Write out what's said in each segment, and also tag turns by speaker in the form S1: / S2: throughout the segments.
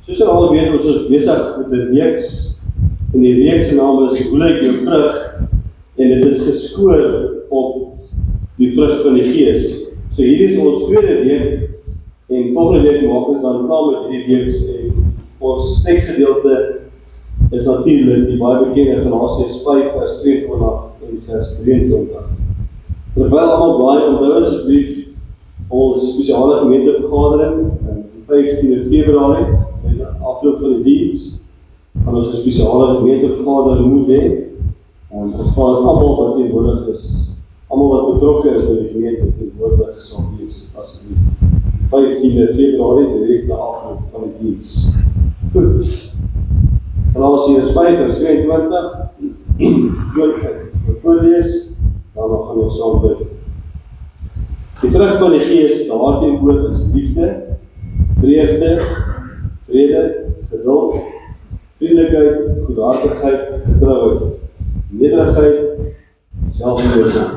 S1: Soos julle al weet, ons is besig met 'n reeks, en die reeks se naam is Hoe lyk jou vrug? En dit is geskoor op die vrug van die Gees. So hier is ons tweede week, en volgende week maak ons dan klaar met hierdie reeks, en ons teksgedeelte is natuurlik die baie bekende Galasiërs 5 vers 22 en vers 23. Terwyl almal baie onthou asseblief ons spesiale gemeentevergadering die 15de Februarie, met die afloop van die diens, gaan ons 'n spesiale gemeentevergadering moet hê. Ons vra dat almal wat teenwoordig is, almal wat betrokke is by die gemeente teenwoordig sal wees, asseblief. 15de Februarie, direk na afloop van die diens. Goed. Galasiërs 5 vers 22. Voorlees, daarna gaan ons saam bid. Die vrug van die Gees daarteenoor is liefde, vreugde, vrede, geduld, vriendelikheid, goedhartigheid, getrouheid, nederigheid, selfbeheersing.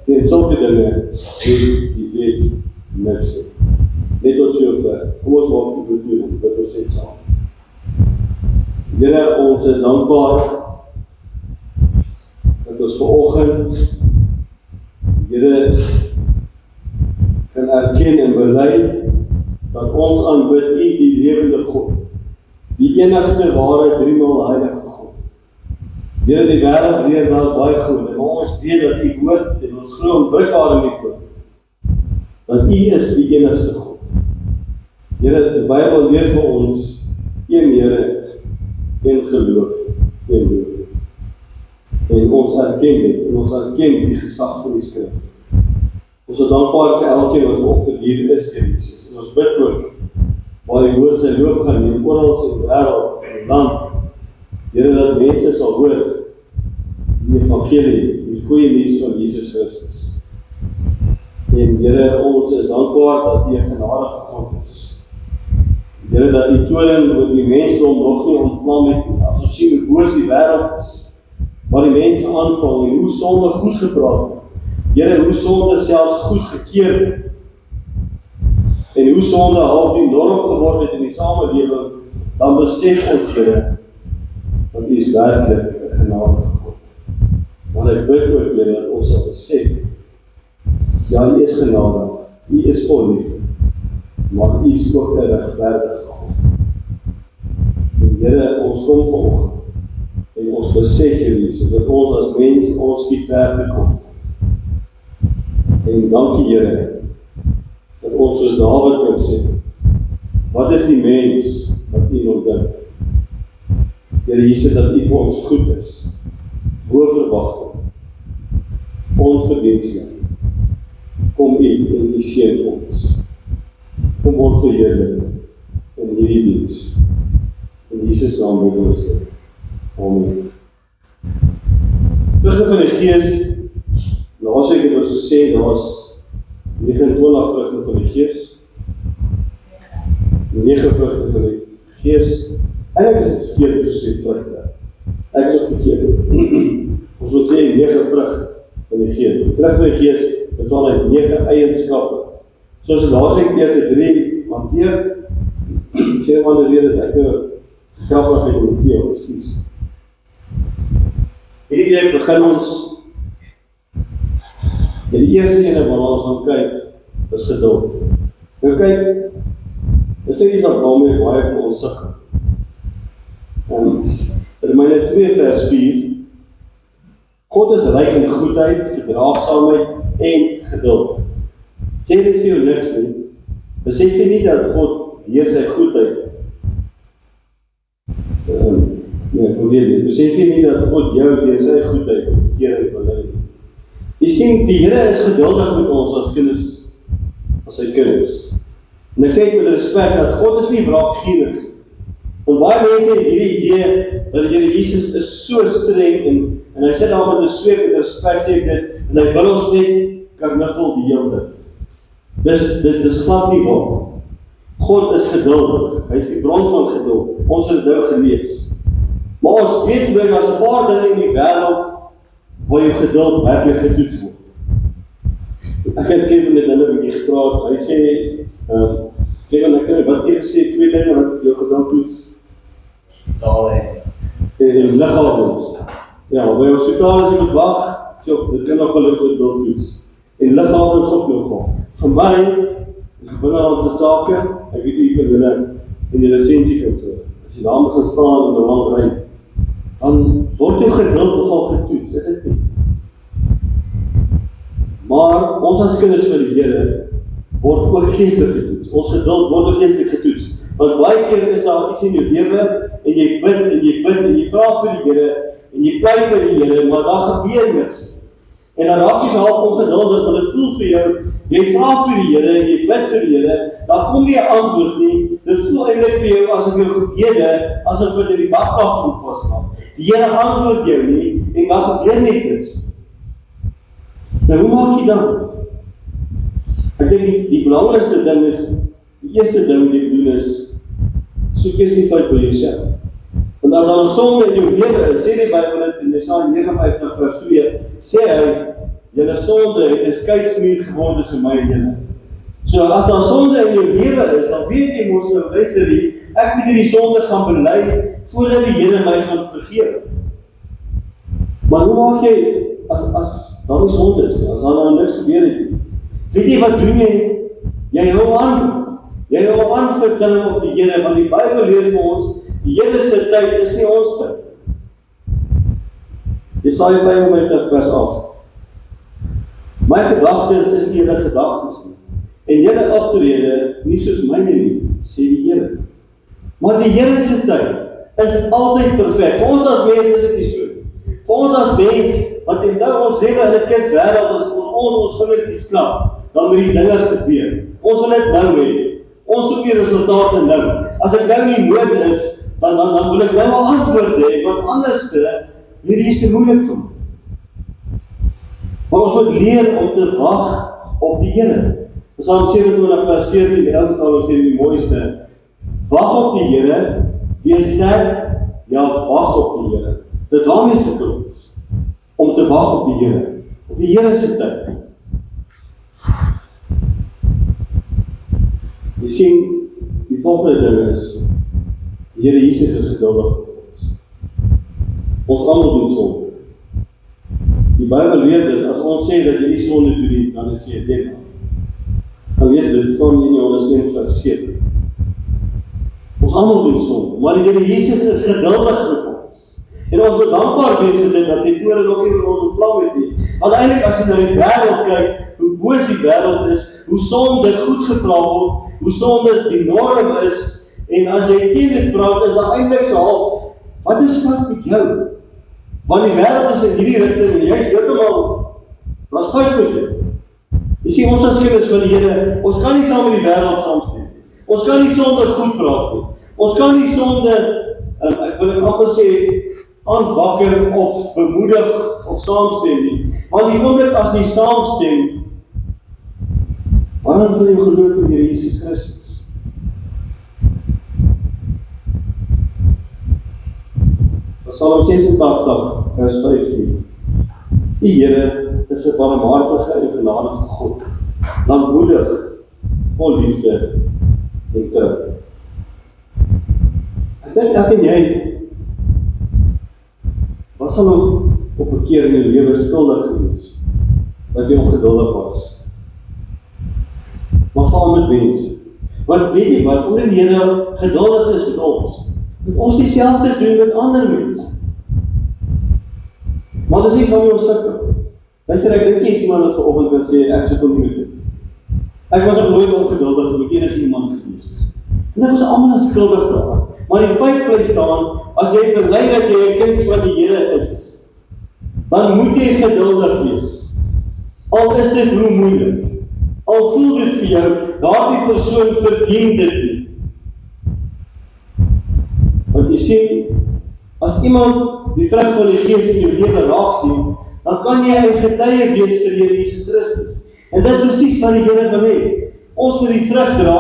S1: Teen sulke dinge het die wet niks nie. Net tot sover. Kom ons maak die betoning, dat ons dit saam. Here, ons is dankbaar dat ons vanoggend, Here, kan erken en bely dat ons aanbid U, die lewende God, die enigste ware driemaal heilige God. Here, die wêreld leer daar is baie goed, en ons weet dat U woord, en ons glo onwrikbaar in die woord, dat U is die enigste God. Here, die Bybel leer vir ons, een Here, een geloof, een dood. En ons erken dit, en ons erken die gesag van die skrif. Ons is dankbaar vir elkeen wat vanoggend hier is, Here Jesus. En ons bid ook, waar die woord sy loop gaan neem, oral in die wêreld, in die land, Here, dat mense sal hoor, die evangelie, die goeie nuus van Jesus Christus. En Here, ons is dankbaar dat U 'n genadige God is. Here, dat die toorn oor die mensdom nog nie ontvlam het, as ons sien hoe boos die wêreld is, waar die mense aanval en hoe sonde goed gepraat word. Here, hoe sonde selfs goed gekeer word. En hoe sonde half die norm geword het in die samelewing, dan besef ons, Here, dat U is werklik 'n genadige God. Maar ek bid ook, Here, dat ons sal besef, ja, U is genadig, U is vol liefde, maar U is ook 'n regverdige God. En Here, ons kom vanoggend, en ons besef, Here Jesus, dat ons as mens, ons skiet ver te kom. En dankie, Here, dat ons soos Dawid kan sê, wat is die mens wat U nog dink? Here Jesus, dat U vir ons goed is, bo verwagting, onverdienstig. Kom U en U seën vir ons. Kom word verheerlik in hierdie diens. In Jesus naam bid ons dit. Amen. Vrugte van die Gees, laasweek het ons gesê, daar was 29 vrugte van die Gees, 9 vrugte van die Gees. Eigenlijk is het verkeerd as ons sê vrugte. Ek is ook verkeerd. Ons moet sê 9 vrug van die Gees. Die vrug van die Gees is dan uit 9 eienskappe. Soos die laasweek die eerste 3 hanteer, sê van die rede dat ek grappig het om die keel, excuse. Hierdie week begin ons, en die eerste ene waarna ons gaan kyk, is geduld. Nou kyk, dis iets wat daarmee baie van ons sukkel. Romeine 2 vers 4, God is ryk in goedheid, verdraagsaamheid en geduld. Sê dit vir jou niks nie, besef jy nie dat God deur sy goedheid, besef jy nie dat God jou deur sy goedheid bekering wil lei. Jy sien, die Here is geduldig met ons as kinders, as sy kinders. En ek sê met respek dat God is nie wraakgierig. En baie mense het hierdie idee dat die Here Jesus is so streng en hy sê daar met 'n sweep met respek sê ek dit, en hy wil ons net karnuffel die hele tyd. Dis glad nie waar. God is geduldig. Hy is die bron van geduld. Ons het dit nou gelees. Maar ons weet ook, as 'n paar dinge in die wêreld waar jou geduld werklik getoets word. Ek het Kevin net 'n bietjie gepraat. Hy sê Kevin, ek het wat jy gesê, 2 dinge wat jou geduld toets. En liggawens. Ja, by hospitaal as jy moet wag, dit kan nog gelukkig geduld toets. En liggawens ook nog. Vir my, is binnelandse sake, ek weet nie vir julle in die lisensiekantoor. As jy daar begin staan in 'n lang ry, dan word jou geduld nogal getoets, is dit nie? Maar ons as kinders vir die Here word ook geestelik getoets. Ons geduld word ook geestelik getoets. Want baie keer is daar iets in jou lewe en jy bid en jy bid en jy vra vir die Here en jy pleit by die Here, maar daar gebeur niks. En dan raak jy so half ongeduldig, want dit voel vir jou, jy vra vir die Here en jy bid vir die Here, daar kom nie 'n antwoord nie. Dit voel eintlik vir jou asof jou gebede, asof dit in die bakplaas moet vaslaan. Die Here antwoord jou nie en dan gebeur net niks. Nou hoe maak jy dan? Ek dink die belangrikste ding is, die eerste ding wat jy doen is, soek eers die fout by jouself. Want as daar 'n sonde in jou lewe is, sê die Bybel dit in Jesaja 59 vers 2, sê hy, julle sonde het 'n skeidsmuur geword tussen my en julle. So as daar sonde in jou lewe is, dan weet jy mos nou, luister jy, ek moet hierdie sonde gaan bely voordat die Here my gaan vergewe. Maar hoe maak jy as daar nie sonde is, as daar nou niks gebeur het nie? Weet jy wat doen jy? Jy hou aan. Jy hou aan vir dinge op die Here, want die Bybel leer vir ons, die Here se tyd is nie ons tyd. Jesaja 55 vers 8. My gedagtes is nie julle gedagtes nie. En julle optrede nie soos myne nie, sê die Here. Maar die Here se tyd is altyd perfek. Vir ons as mens is dit nie so. Vir ons as mens, wat onthou ons lewe in 'n kiswêreld, as ons vingertjies klap, dan moet die dinge gebeur. Ons wil dit nou hê. Ons soek die resultate nou. As ek nou nie nood is, dan wil ek nou al antwoord hê, want anders hierdie is te moeilik vir my. Maar ons moet leer om te wag op die Here. Psalm 27 vers 14, die ou vertaling sê die mooiste, wag op die Here, wees sterk, ja, wag op die Here. Dit daarmee sukkel ons, om te wag op die Here, op die Here se tyd. Jy sien, die volgende ding is, die Here Jesus is geduldig met ons. Ons almal doen sonde. Die Bybel leer dit, as ons sê dat jy nie sonde doen nie, dan is jy dit. Dan weet dit, staan in Johannes 1 vers 7. Ons almal doen sonde, maar die Here Jesus is geduldig met ons. En ons moet dankbaar wees vir dit, dat sy toorn nog nie in ons ontvlam het nie. Want eintlik as jy na die wêreld kyk, hoe boos die wêreld is, hoe sonde goed gepraat word, hoe sonde die norm is, en as jy teen dit praat, is daar eintlik so half, wat is fout met jou? Want die wêreld is in hierdie rigting, en jy is heeltemal, wat is fout met jou? Jy sien, ons as kinders van die Here, ons kan nie saam met die wêreld saamstem. Ons kan nie sonde goed praat nie. Ons kan nie sonde, ek wil amper sê, aanwakker of bemoedig of saamstem nie. Want die oomblik as jy saamstem, waarom wil jy geloof in die Jesus Christus? Psalm 86 vers 15. Die Here is 'n barmhartige en genadige God, lankmoedig, vol liefde en trou. Ek dink ek en jy was al op 'n keer in jou lewe skuldig gewees, dat jy ongeduldig was. Maar veral met mense. Want weet jy wat, omdat die Here geduldig is met ons, moet ons dieselfde doen met ander mense. Maar dis nie van ons sukkel. Luister, ek dink jy is iemand wat vanoggend kan sê, ek sukkel nie met dit. Ek was ook nooit ongeduldig met enigiemand gewees. En ek was almal skuldig daaraan. Maar die feit bly staan, as jy bely dat jy 'n kind van die Here is, dan moet jy geduldig wees. Al is dit hoe moeilik. Al voel dit vir jou, daardie persoon verdien dit nie. Want jy sien, as iemand die vrug van die Gees in jou lewe raak sien, dan kan jy 'n getuie wees vir die Here Jesus Christus. En dit is presies wat die Here wil hê. Ons moet die vrug dra,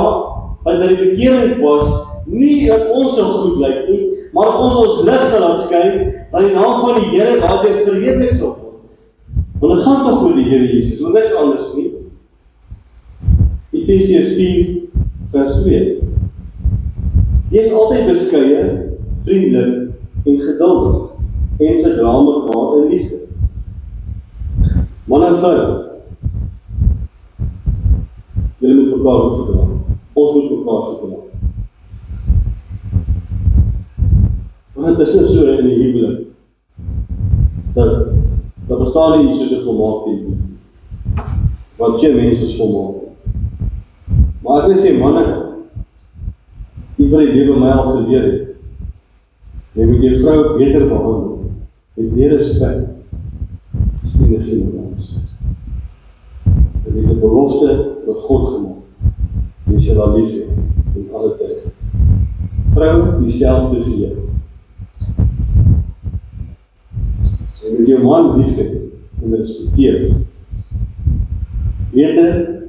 S1: wat by die bekering was, nie dat ons sal goed lyk nie, maar dat ons lig sal laat skyn, dat die naam van die Here daardeur verheerlik sal word. Want dit gaan tog oor die Here Jesus, want niks anders nie. Efesiërs 4 vers 2. Wees altyd beskeie, vriendelik en geduldig en verdra mekaar in liefde. Man en vrou, julle moet mekaar verdra. Ons moet mekaar verdra. Want dit is nie so in die huwelik dat bestaan nie soos 'n volmaakte huwelik. Want geen mens is volmaak. Maar ek wil sê, manne, die van die lewe my al geleer het, jy moet jou vrou beter behandel, met meer respek, as enige iemand anders. Dit het 'n belofte vir God gemaak. Jy sal haar lief hê in alle tye. Vrou, dieselfde vir jou. Jy moet jou man lief hê en respekteer. Beter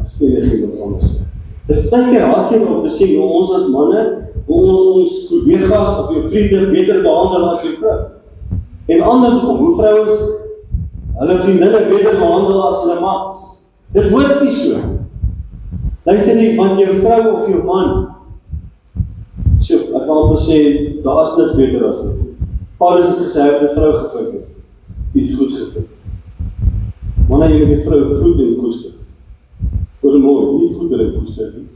S1: as enige iemand anders. Dis tyd keer hartseer om te sê hoe ons as manne, hoe ons collega's of jou vriende beter behandel as jou vrou. En andersom, hoe vrouens hulle vriendinne beter behandel as hulle mans. Dit hoort nie so. Luister nie, want jou vrou of jou man, so, ek wil amper sê, daar is niks beter as dit. Paulus het gesê, hy het 'n vrou gevind het, iets goeds gevind. Manne, jy moet die vrou voed en koester. Hoor mooi, nie voeder en koester nie.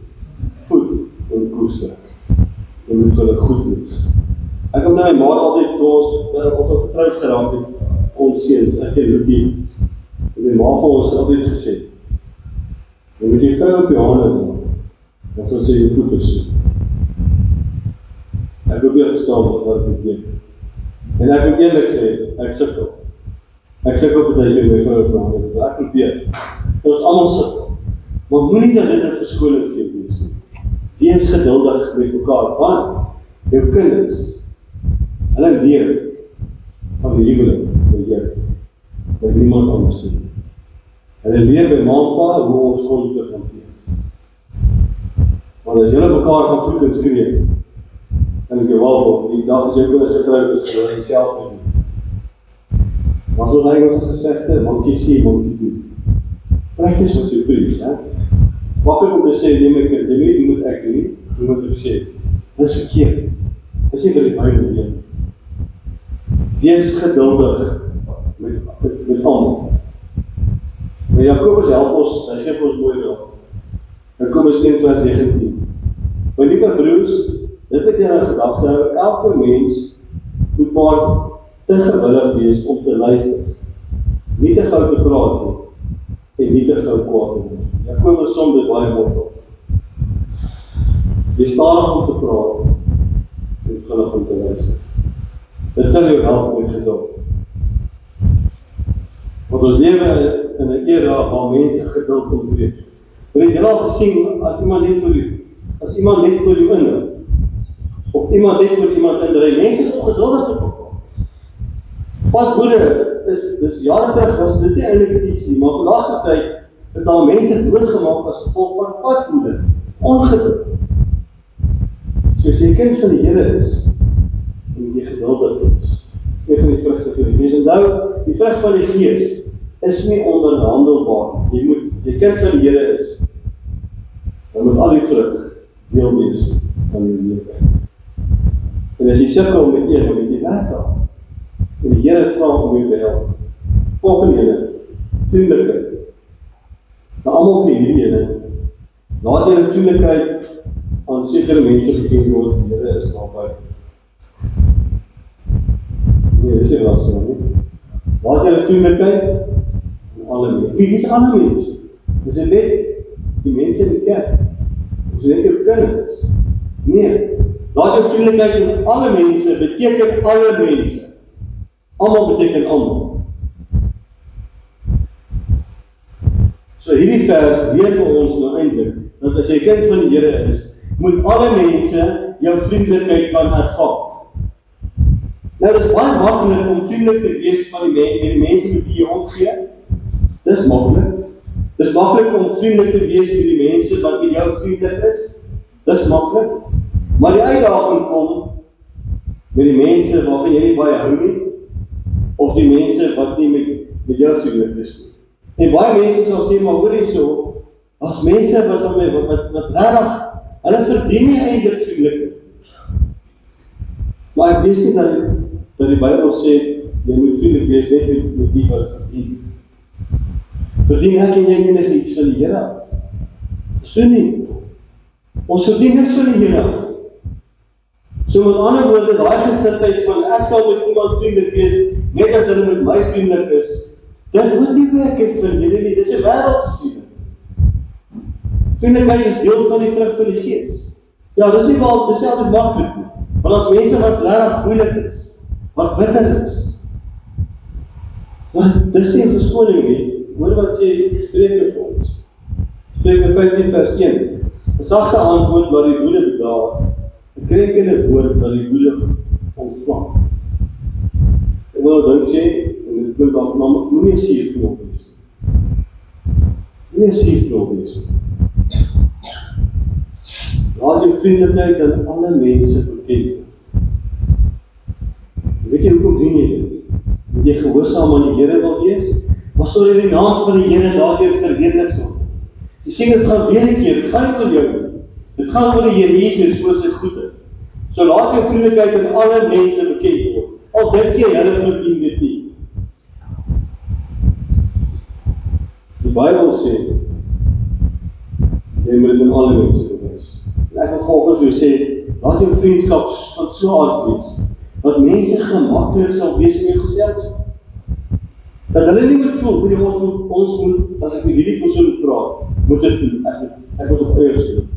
S1: Voed en koester. Jy moet vir hulle goed wees. Ek kom nou my maar altyd toe ons getrouwd geraak het, ons seuns, ek en Lutie. En die ma van ons het altyd gesê, jy moet die vrou op die hande doen, dan sal sy jou voete soek. Ek wil weer verstaan wat dit beteken. En ek moet eerlik sê, ek sukkel. Ek sukkel baie keer my vrou op die hande doen, ek probeer. Ons almal sukkel. Maar moenie dat dit 'n verskoning vir jou wees nie. Wees geduldig met mekaar, want jou kinders, hulle leer van die huwelik by jou, by niemand anders nie. Hulle leer by ma en pa hoe ons konflik hanteer. Want as julle mekaar gaan vloek en skree, kan ek jou waarborg, die dag as jou kinders getrouwd is, gaan hulle dieselfde doen. Maar soos Engelse gesegde, monkey see, monkey do. Practice what you preach, hè? Makkelijk om te sê, neem ek het, jy moet ek doen, jy moet ek sê, dit is verkeerd. Dit is nie vir die Bybel leer. Wees geduldig met almal. Maar Jakobus help ons, hy geef ons mooi raad. Jakobus 1 vers 19. My liewe broers, dit het in 'n gedagte hou, elke mens moet maar te gewillig wees om te luister. Nie te gou te praat nie, en nie te gou kwaad te doen. Jakobus som dit baie mooi op. Wees stadig om te praat, en vinnig om te luister. Dit sal jou help met geduld. Want ons lewe in 'n era waar mense geduld ontbreek. Het jy al gesien, as iemand net vir jou inry, of iemand net vir iemand inry, mense is ongeduldig met mekaar. Padwoede is jare terug was dit nie eintlik iets nie, maar vandag se tyd is daar mense doodgemaak as gevolg van padwoede, ongeduld. So as jy kind van die Here is, moet jy geduldig wees. Een van die vrugte van die Gees. Onthou, die vrug van die Gees is nie onderhandelbaar. Jy moet, as jy kind van die Here is, dan moet al die vrug deel wees van die lewe. En as jy sukkel met een, dan moet jy werk aan. En die Here vra om jou te help. Volgende ene, vriendelikheid. Nou almal ken hierdie ene. Laat julle vriendelikheid aan sekere mense geken word, die Here is naby. Nee, dis nie raas nie. Laat julle vriendelikheid aan alle mense. Wie is alle mense? Dis net die mense in die kerk. Dis net jou kinders. Nee, laat jou vriendelikheid aan alle mense beteken alle mense. Almal beteken almal. So hierdie vers leer vir ons nou eintlik, dat as jy kind van die Here is, moet alle mense jou vriendelikheid kan ervaar. Nou, dit is baie maklik om vriendelik te wees van die mense met wie jy omgee. Dis maklik. Dis maklik om vriendelik te wees met die mense wat met jou vriendelik is. Dis maklik. Maar die uitdaging kom met die mense waarvan jy nie baie hou nie, of die mense wat nie met jou vriendelik is nie. En baie mense sal sê, maar hoor hierso, As mense was aan my, wat rarig, hulle verdien nie eintlik vriendelikheid. Maar ek lees nie dat die Bybel sê, jy moet vriendelik wees net met die wat verdien. Verdien ek en jy enige iets van die Here af? Dis doen nie. Ons verdien niks van die Here af. So met ander woorde, daai gesindheid van ek sal met iemand vriendelik wees, net as hulle met my vriendelik is, dit hoort nie werkend van julle nie, dis 'n wêreldse siening. Vriendelikheid is deel van die vrug van die Gees. Ja, dis nie altyd maklik nie. Want as mense wat regtig moeilik is, wat bitter is, maar dis nie 'n verskoning nie. Hoor wat sê Spreuke vir ons. Spreuke 15 vers 1. 'n sagte antwoord wat die woede bedaar, 'n krenkende woord wat die woede ontvlam. Ek wil nou sê, en dit klink dalk, maar moenie 'n suurknop wees nie. Moenie 'n suurknop wees nie. Laat jou vriendelikheid aan alle mense bekend. Weet jy hoekom doen jy dit? Want jy gehoorsaam aan die Here wil wees, maar sodat die naam van die Here daardeur verheerlik sal word. Jy sien, dit gaan weer 'n keer, dit gaan nie oor jou nie. Dit gaan oor die Here Jesus, oor sy goedheid. So laat jou vriendelikheid aan alle mense bekend word. Al dink jy hulle verdien dit nie. Die Bybel sê, jy moet dit aan alle mense bewys. En ek wil volgens jou sê, laat jou vriendskap van so aard wees, dat mense gemaklik sal wees in jou geselskap. Dat hulle nie moet voel, ons moet, as ek met hierdie persoon praat, moet dit, ek moet op eers doen.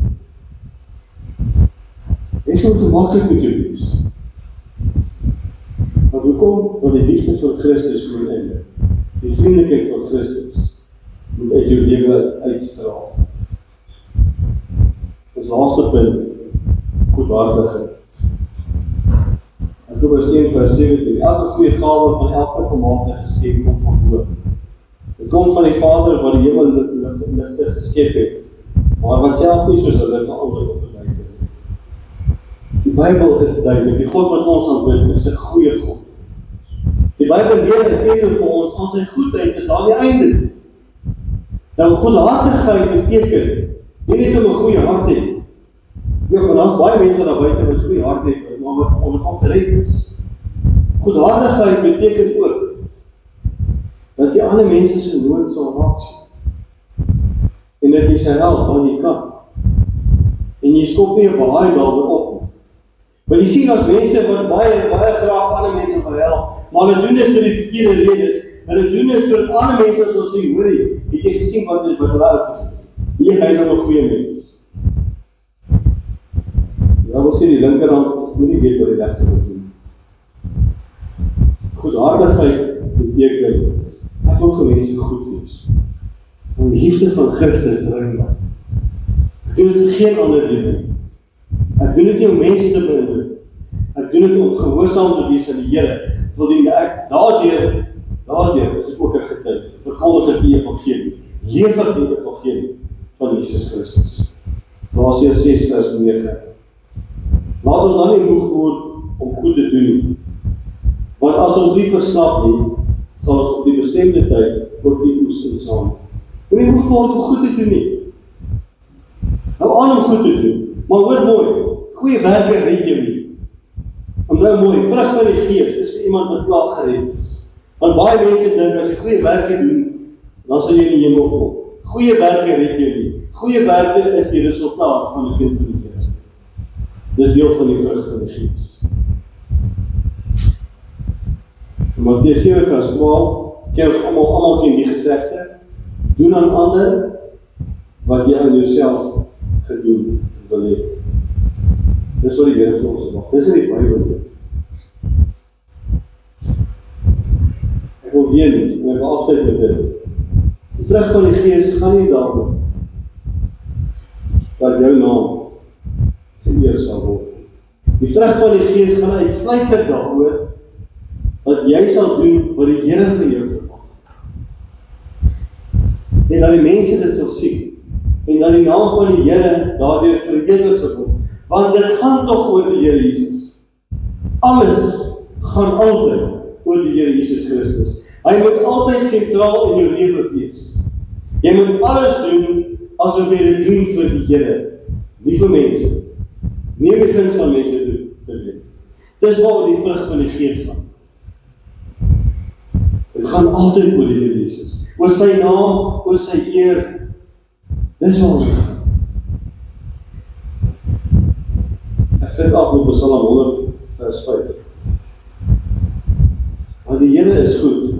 S1: Mense moet gemaklik met jou wees. Maar hoekom? Want die liefde van Christus voor einde, die vriendelikheid van Christus, moet uit jou lewe uitstraal. Ons laaste punt, goedhartigheid. Jakobus 1 vers 17, elke goeie gawe van elke volmaakte geskenk kom van bo. Dit kom van die Vader wat die hemel ligte geskep het, maar wat self nie soos hulle verander of verduister het. Die Bybel is duidelik, die God wat ons aanbid is 'n goeie God. Die Bybel leer intedeel vir ons, aan sy goedheid is daar nie einde. Nou, goedhartigheid beteken, nie net om 'n goeie hart te hê. Ja, want daar's baie mense daar buite wat goeie hart het, maar wat ongered is. Goedhartigheid beteken ook, dat jy ander mense se nood sal raak sien. En dat jy sy help waar jy kan. En jy skop nie 'n baie daaroor op nie. Maar jy sien as mense wat baie graag ander mense wil help, maar hulle doen dit vir die verkeerde redes. Hulle doen dit sodat ander mense sal sê, hoorie, het jy gesien wat hulle is? Hy is nou 'n goeie mens. Ja, wil sê die linkerhand moet nie weet wat die regter moet doen. Goedhartigheid beteken, ek wil vir mense goed wees. Want die liefde van Christus dring my. Ek doen dit vir geen ander rede nie. Ek doen dit nie om mense te beïnvloed. Ek doen dit om gehoorsaam te wees aan die Here. Wil die ek daardeur is ek ook 'n getuie, verkondig die evangelie, lewer die evangelie van Jesus Christus. Galasiërs 6 vers 9. Laat ons dan nie moeg word om goed te doen nie. Want as ons nie versnap nie, sal ons op die bestemde tyd ook die oes insamel. Moenie moeg word om goed te doen nie. Hou aan om goed te doen, maar hoor mooi, goeie werke red jou nie. Onthou mooi, vrug van die Gees is vir iemand wat klaar gered is. Want baie mense dink as jy goeie werke doen, dan sal jy in die hemel kom. Goeie werke red jou nie. Goeie werke is die resultaat van 'n kind van die Here. Dis deel van die vrug van die Gees. In Matteus 7 vers 12, ken ons almal ken die gesegde, doen aan ander wat jy aan jouself gedoen wil hê. Dis wat die Here vir ons maak. Dis in die Bybel. Ek wil weer doen, en ek wil afsluit met dit. Die vrug van die Gees gaan nie daaroor dat jou naam geëer sal word. Die vrug van die Gees gaan uitsluitlik daaroor dat jy sal doen wat die Here vir jou verwag. En dat die mense dit sal sien. En dat die naam van die Here daardeur verheerlik sal word. Want dit gaan tog oor die Here Jesus. Alles gaan altyd oor die Here Jesus Christus. Hy moet altyd sentraal in jou lewe wees. Jy moet alles doen asof jy dit doen vir die Here, nie vir mense. Nie om die guns van mense te doen. Dis waaroor die vrug van die Gees gaan. Het gaan altyd oor die Here Jesus, oor sy naam, oor sy eer. Dis waaroor dit gaan. Ek sit af op Psalm 100 vers 5. Want die Here is goed,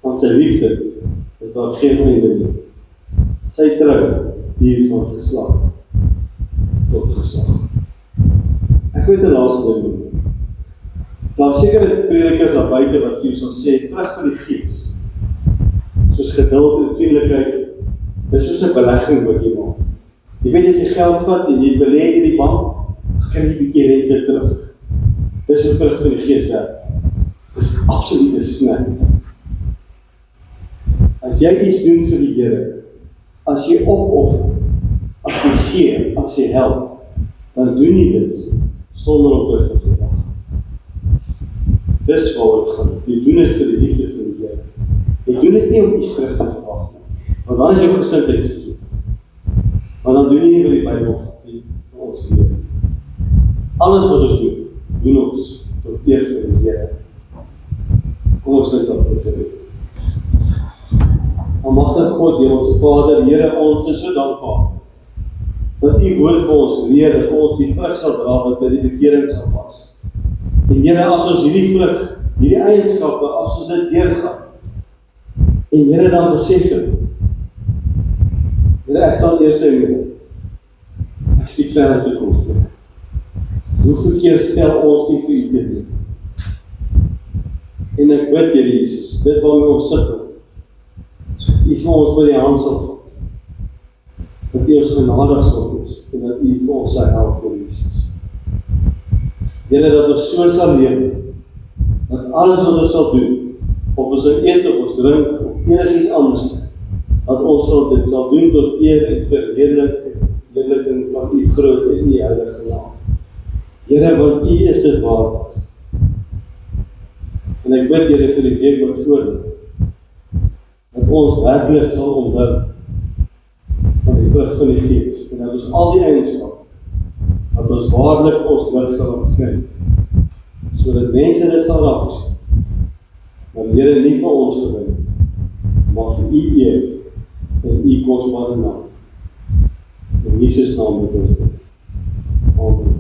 S1: want sy liefde is daar geen einde nie. Sy trou duur van geslag tot geslag. Ek weet 'n laaste ding doen. Daar sekere predikers daar buite wat vir jou sal sê, vrug van die Gees, soos geduld en vriendelikheid, dis soos 'n belegging wat jy maak. Jy weet as jy geld vat en jy belê in die bank, dan kry jy 'n bietjie rente terug. Dis hoe vrug van die Gees werk. Dis absolute snack. As jy iets doen vir die Here, as jy opoffer, as jy gee, as jy help, dan doen jy dit sonder om terug te verwag. Dis waaroor dit gaan. Jy doen dit vir die liefde vir die Here. Jy doen dit nie om iets terug te verwag nie. Want dan is jou gesindheid verkeerd. Want dan doen jy nie vir die Bybel vir ons leer. Alles wat ons doen ons tot eer vir die Here. Kom ons net op vir gebed. Almagtige God, Hemelse Vader, Here, ons is so dankbaar dat U woord vir ons leer, dat ons die vrug sal dra wat by die bekering sal pas. En Here, as ons hierdie vrug, hierdie eienskappe, as ons dit deurgaan, en Here dan besef het, Here, ek staan eerste in Here. Ek stiek verder te goed, Here. Hoeveel keer stel ons nie vir U te doen? En ek bid, Here Jesus, dit waarmee ons sukkel, U vir ons by die hand sal vat. Dat U ons genadig sal wees, en dat U vir ons sal help, Here Jesus. Here, dat ons so sal lewe, dat alles wat ons sal doen, of ons sal eet, of ons drink, of enigiets anders, dat ons sal dit sal doen tot eer en verheerliking van U groot en U heilige naam. Here, want U is dit waardig. En ek bid, Here, vir die week wat voor lê, dat ons werklik sal onthou van die vrug van die Gees, en dat ons al die eienskappe, dat ons waarlik ons lig sal laat skyn, sodat mense dit sal raak sien. Maar Here, nie vir ons gewin, maar vir U eer en U kosbare naam. In Jesus naam bid ons dit. Amen.